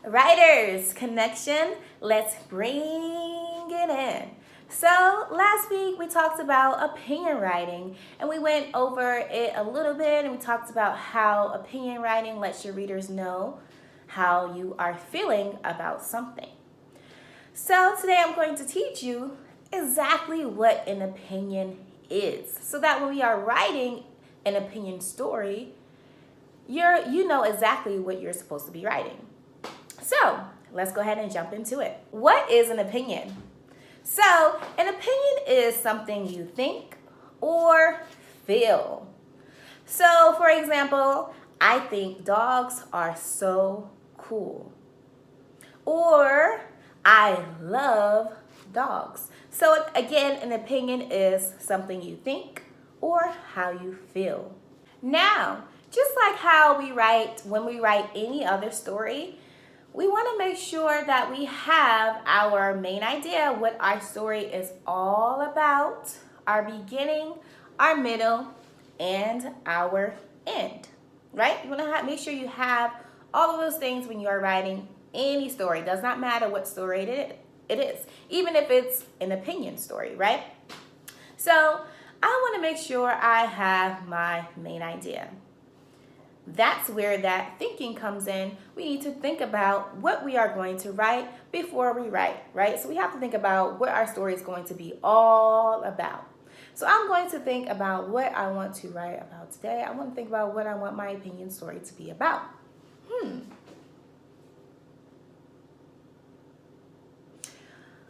Writers Connection, let's bring it in. So, last week we talked about opinion writing and we went over it a little bit and we talked about how opinion writing lets your readers know how you are feeling about something. So, today I'm going to teach you exactly what an opinion is so that when we are writing an opinion story, you know exactly what you're supposed to be writing. So, let's go ahead and jump into it. What is an opinion? So, an opinion is something you think or feel. So, for example, I think dogs are so cool. Or, I love dogs. So, again, an opinion is something you think or how you feel. Now, just like how we write when we write any other story, we want to make sure that we have our main idea, what our story is all about, our beginning, our middle, and our end, right? You want to make sure you have all of those things when you are writing any story. It does not matter what story it is, even if it's an opinion story, right? So I want to make sure I have my main idea. That's where that thinking comes in. We need to think about what we are going to write before we write, right? So we have to think about what our story is going to be all about. So I'm going to think about what I want to write about today. I want to think about what I want my opinion story to be about.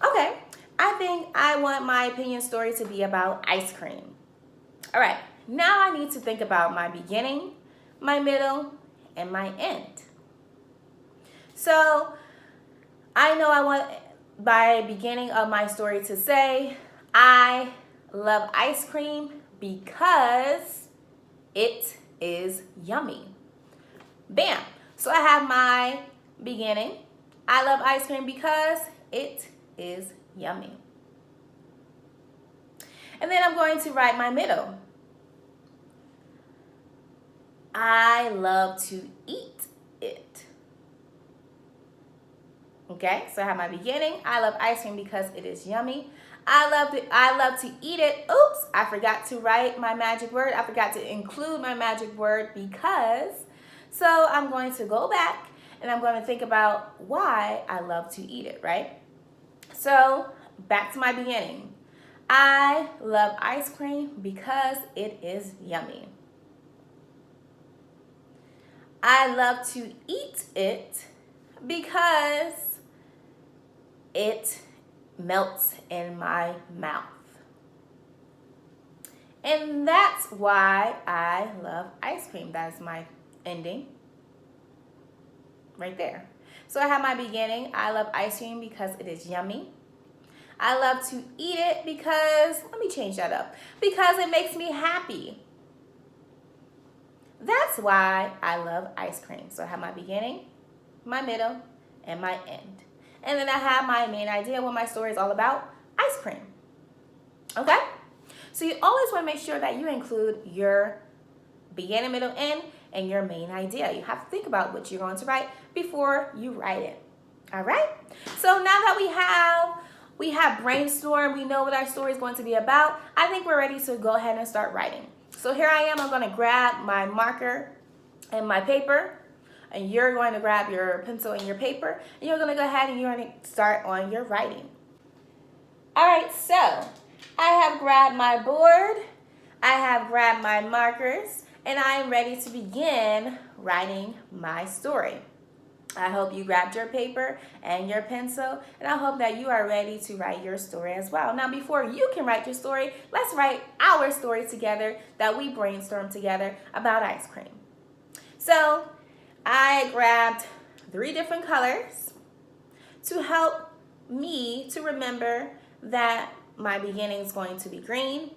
Okay, I think I want my opinion story to be about ice cream. All right, now I need to think about my beginning, my middle, and my end. So I know I want by beginning of my story to say, I love ice cream because it is yummy. Bam. So I have my beginning. I love ice cream because it is yummy. And then I'm going to write my middle. I love to eat it. Okay, so I have my beginning. I love ice cream because it is yummy. I love to eat it. Oops, I forgot to write my magic word. I forgot to include my magic word because. So I'm going to go back and I'm going to think about why I love to eat it, right? So back to my beginning. I love ice cream because it is yummy. I love to eat it because it melts in my mouth. And that's why I love ice cream. That is my ending right there. So I have my beginning. I love ice cream because it is yummy. I love to eat it because, let me change that up, because it makes me happy. That's why I love ice cream. So I have my beginning, my middle, and my end. And then I have my main idea, what my story is all about, ice cream. Okay? So you always want to make sure that you include your beginning, middle, end, and your main idea. You have to think about what you're going to write before you write it. All right? So now that we have brainstormed, we know what our story is going to be about, I think we're ready to go ahead and start writing. So here I am, I'm going to grab my marker and my paper, and you're going to grab your pencil and your paper, and you're going to go ahead and you're going to start on your writing. All right, so I have grabbed my board, I have grabbed my markers, and I am ready to begin writing my story. I hope you grabbed your paper and your pencil, and I hope that you are ready to write your story as well. Now, before you can write your story, let's write our story together that we brainstormed together about ice cream. So, I grabbed 3 different colors to help me to remember that my beginning is going to be green,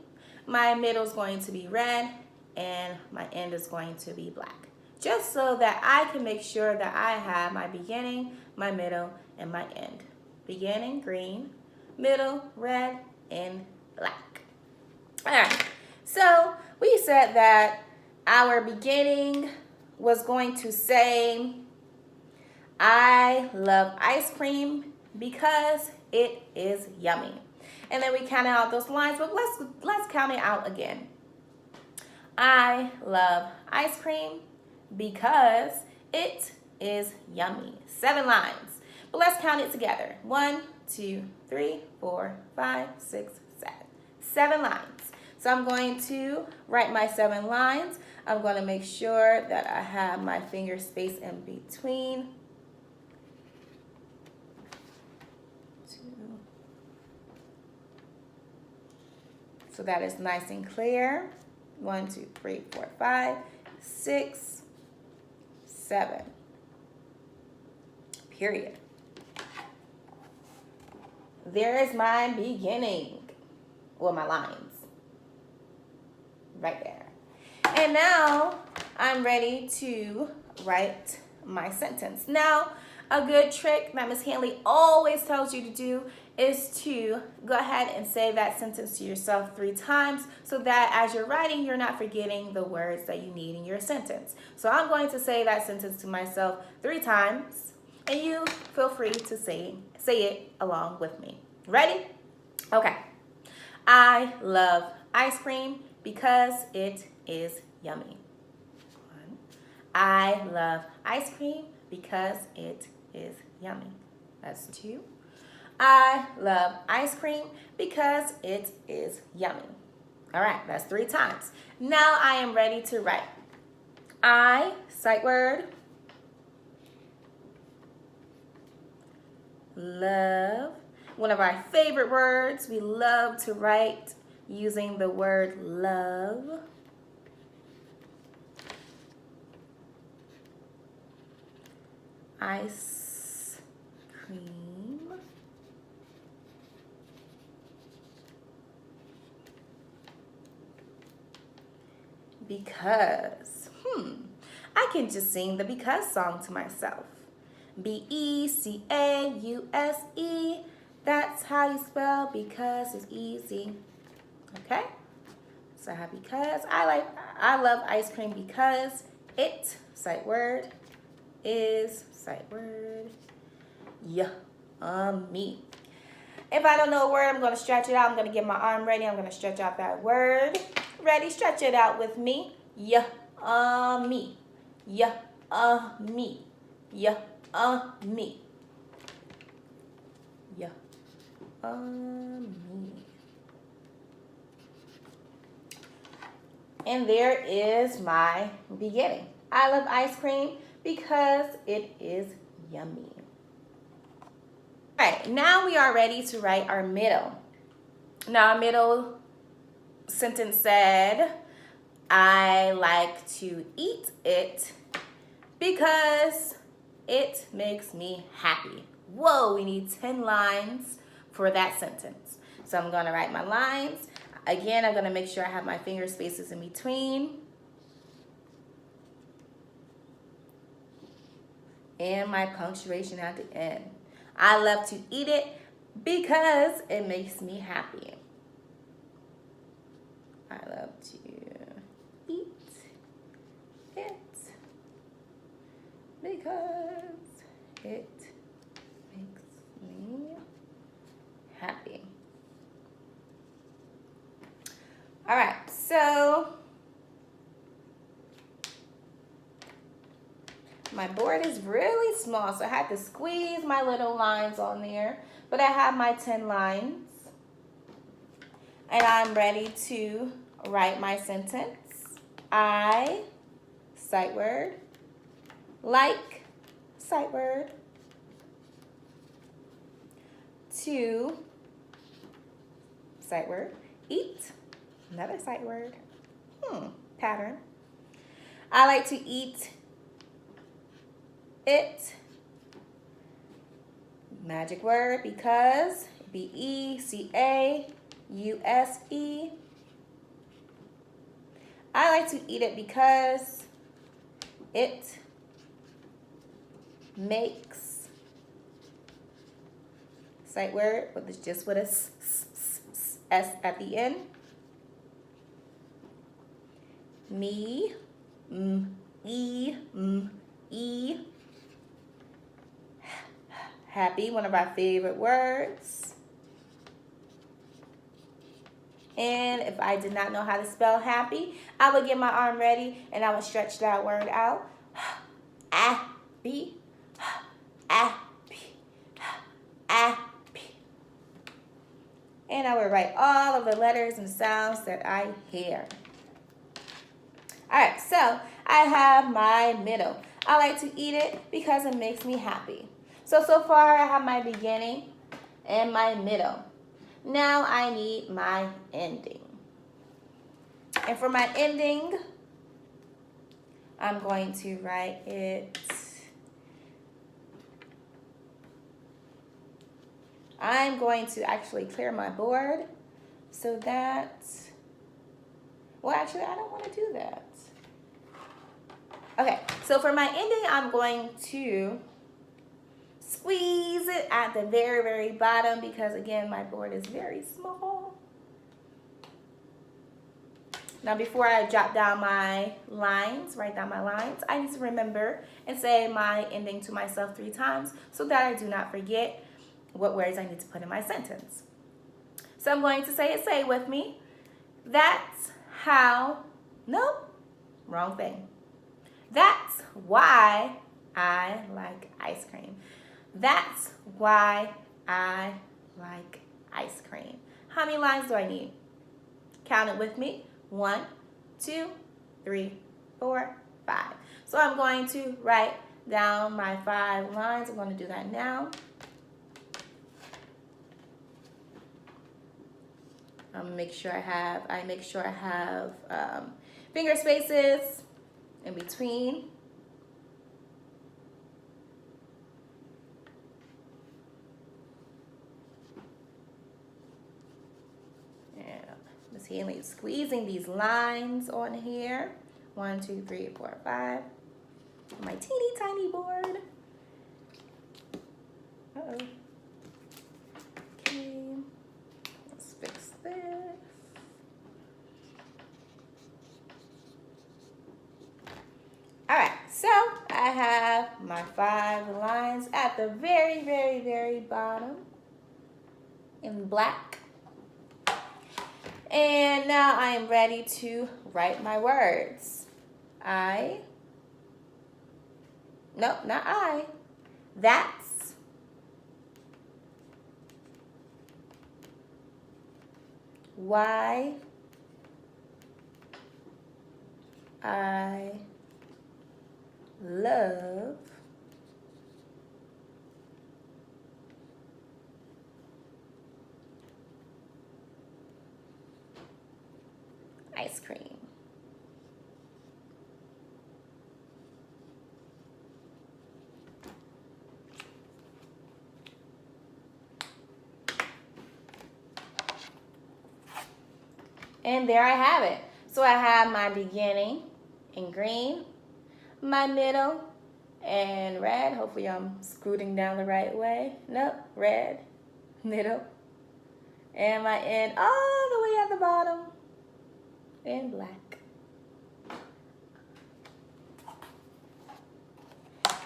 my middle is going to be red, and my end is going to be black. Just so that I can make sure that I have my beginning, my middle, and my end. Beginning, green, middle, red, and black. All right, so we said that our beginning was going to say, I love ice cream because it is yummy. And then we counted out those lines, but let's count it out again. I love ice cream because it is yummy. 7 lines. But let's count it together. 1, 2, 3, 4, 5, 6, 7. 7 lines. So I'm going to write my 7 lines. I'm going to make sure that I have my finger space in between. 2. So that is nice and clear. 1, 2, 3, 4, 5, 6, 7. Period. There is my beginning. Well, my lines. Right there. And now I'm ready to write my sentence. Now, a good trick that Miss Hanley always tells you to do is to go ahead and say that sentence to yourself 3 times so that as you're writing, you're not forgetting the words that you need in your sentence. So I'm going to say that sentence to myself 3 times, and you feel free to say it along with me. Ready? Okay. I love ice cream because it is yummy. 1. I love ice cream because it is yummy. That's 2. I love ice cream because it is yummy. All right, that's 3 times. Now I am ready to write. I, sight word, love. One of our favorite words. We love to write using the word love. Ice cream. Because, I can just sing the because song to myself. B-E-C-A-U-S-E. That's how you spell because it's easy. Okay? So I have because. I love ice cream because it, sight word, is, sight word, yummy. If I don't know a word, I'm going to stretch it out. I'm going to get my arm ready. I'm going to stretch out that word. Ready? Stretch it out with me. Yummy. Yummy. Yummy. Yummy. And there is my beginning. I love ice cream because it is yummy. All right, now we are ready to write our middle. Now, our middle sentence said, I like to eat it because it makes me happy. Whoa, we need 10 lines for that sentence. So I'm going to write my lines. Again, I'm going to make sure I have my finger spaces in between. And my punctuation at the end. I love to eat it because it makes me happy. I love to eat it because it makes me happy. All right, so my board is really small, so I had to squeeze my little lines on there. But I have my 10 lines. And I'm ready to write my sentence. I, sight word, like, sight word, to, sight word, eat, another sight word, pattern. I like to eat it, magic word, because, B-E-C-A-U-S-E. I like to eat it because it makes, sight word, but just with a s at the end, me, e, Happy, one of our favorite words. And if I did not know how to spell happy, I would get my arm ready and I would stretch that word out. Happy, happy, happy. And I would write all of the letters and sounds that I hear. All right, so I have my middle. I like to eat it because it makes me happy. So far I have my beginning and my middle. Now I need my ending. And for my ending, I'm going to write it. I'm going to actually clear my board so that, well, actually, I don't want to do that. Okay, so for my ending, I'm going to squeeze it at the very, very bottom because, again, my board is very small. Now, before I jot down my lines, write down my lines, I need to remember and say my ending to myself 3 times so that I do not forget what words I need to put in my sentence. So I'm going to say it. Say it with me. That's how, nope, wrong thing. That's why I like ice cream. That's why I like ice cream. How many lines do I need? Count it with me. 1, 2, 3, 4, 5. So I'm going to write down my 5 lines. I'm going to do that now. Make sure I have finger spaces in between. Miss Haley is squeezing these lines on here. 1, 2, 3, 4, 5. My teeny tiny board. Uh-oh. Okay. Let's fix this. All right, so I have my 5 lines at the very, very, very bottom in black. And now I am ready to write my words. Nope, not I. That's why I love ice cream. And there I have it. So I have my beginning in green, my middle in red. Hopefully I'm scooting down the right way. Nope, red, middle. And my end all the way at the bottom in black.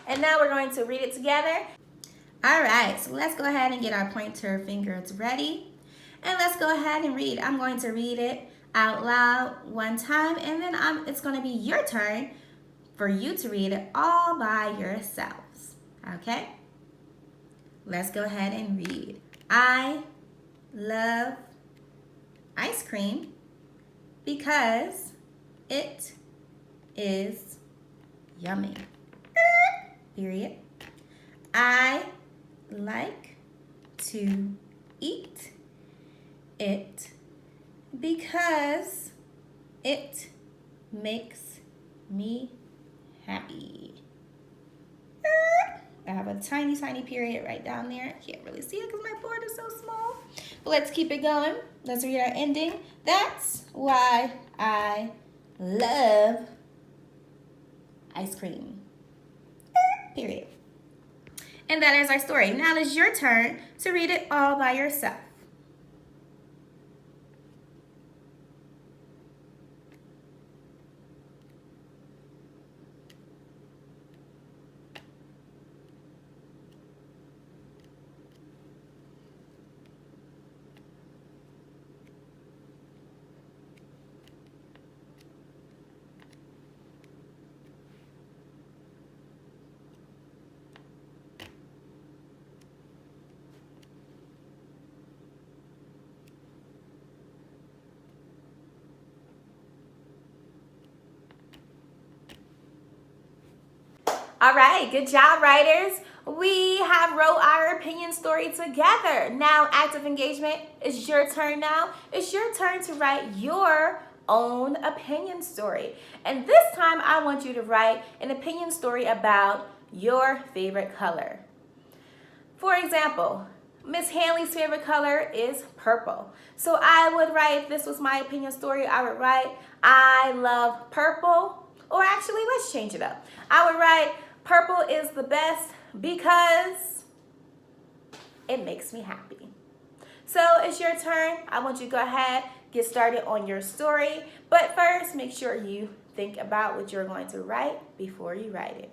And now we're going to read it together. All right, so let's go ahead and get our pointer fingers ready. And let's go ahead and read. I'm going to read it out loud one time, and then it's going to be your turn for you to read it all by yourselves. Okay? Let's go ahead and read. I love ice cream because it is yummy. Period. I like to eat it because it makes me happy. I have a tiny, tiny period right down there. I can't really see it because my board is so small. But let's keep it going. Let's read our ending. That's why I love ice cream. Period. And that is our story. Now it is your turn to read it all by yourself. All right, good job, writers. We have wrote our opinion story together. Now, active engagement, it's your turn now. It's your turn to write your own opinion story. And this time, I want you to write an opinion story about your favorite color. For example, Miss Hanley's favorite color is purple. So I would write, if this was my opinion story, I would write, I love purple. Or actually, let's change it up. I would write, purple is the best because it makes me happy. So it's your turn. I want you to go ahead, get started on your story. But first, make sure you think about what you're going to write before you write it.